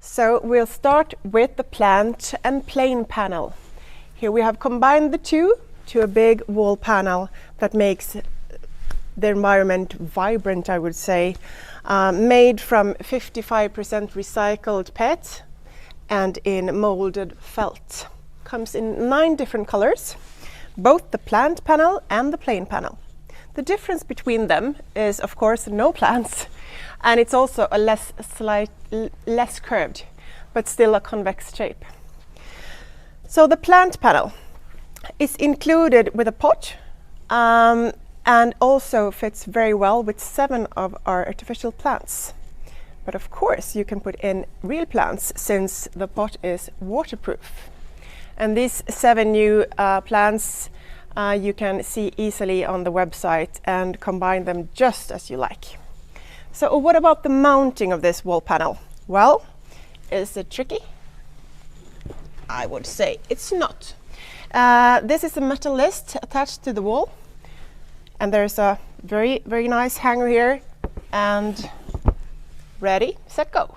So we'll start with the plant and plain panel. Here we have combined the two to a big wall panel that makes the environment vibrant, I would say, made from 55% recycled PET and in molded felt. Comes in 9 different colors, both the plant panel and the plain panel. The difference between them is, of course, no plants, and it's also a less curved, but still a convex shape. So the plant panel is included with a pot and also fits very well with 7 of our artificial plants. But of course you can put in real plants since the pot is waterproof. And these 7 new plants you can see easily on the website and combine them just as you like. So what about the mounting of this wall panel? Well, is it tricky? I would say it's not. This is a metal list attached to the wall, and there's a very nice hanger here, and ready, set, go.